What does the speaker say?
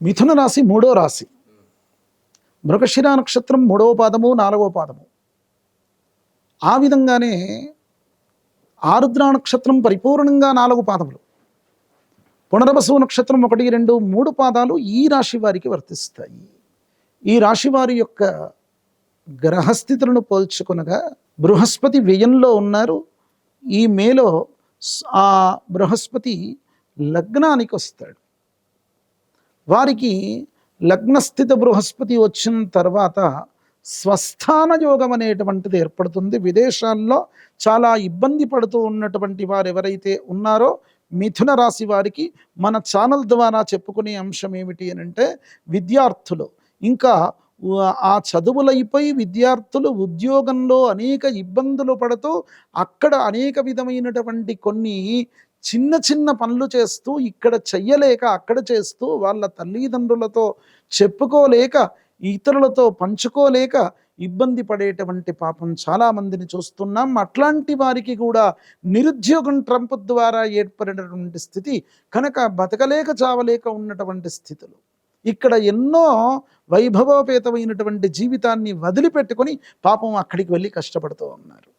మిథున రాశి మూడో రాశి. మృగశిర నక్షత్రం మూడవ పాదము, నాలుగవ పాదము. ఆ విధంగానే ఆరుద్ర నక్షత్రం పరిపూర్ణంగా 4 పాదములు. పునర్వసు నక్షత్రం 1, 2, 3 పాదాలు ఈ రాశి వారికి వర్తిస్తాయి. ఈ రాశి వారి యొక్క గ్రహస్థితులను పోల్చుకొనగా బృహస్పతి వ్యయంలో ఉన్నారు. ఈ మేలో ఆ బృహస్పతి లగ్నానికి వస్తాడు. వారికి లగ్నస్థిత బృహస్పతి వచ్చిన తర్వాత స్వస్థాన యోగం అనేటువంటిది ఏర్పడుతుంది. విదేశాల్లో చాలా ఇబ్బంది పడుతూ ఉన్నటువంటి వారు ఎవరైతే ఉన్నారో మిథున రాశి వారికి మన ఛానల్ ద్వారా చెప్పుకునే అంశం ఏమిటి అని అంటే, విద్యార్థులు ఇంకా ఆ చదువులైపోయి విద్యార్థులు ఉద్యోగంలో అనేక ఇబ్బందులు పడుతూ అక్కడ అనేక విధమైనటువంటి కొన్ని చిన్న చిన్న పనులు చేస్తూ ఇక్కడ చెయ్యలేక అక్కడ చేస్తూ వాళ్ళ తల్లిదండ్రులతో చెప్పుకోలేక ఇతరులతో పంచుకోలేక ఇబ్బంది పడేటువంటి పాపం చాలామందిని చూస్తున్నాం. అట్లాంటి వారికి కూడా నిరుద్యోగం ట్రంప్ ద్వారా ఏర్పడినటువంటి స్థితి కనుక బతకలేక చావలేక ఉన్నటువంటి స్థితులు. ఇక్కడ ఎన్నో వైభవోపేతమైనటువంటి జీవితాన్ని వదిలిపెట్టుకొని పాపం అక్కడికి వెళ్ళి కష్టపడుతూ ఉన్నారు.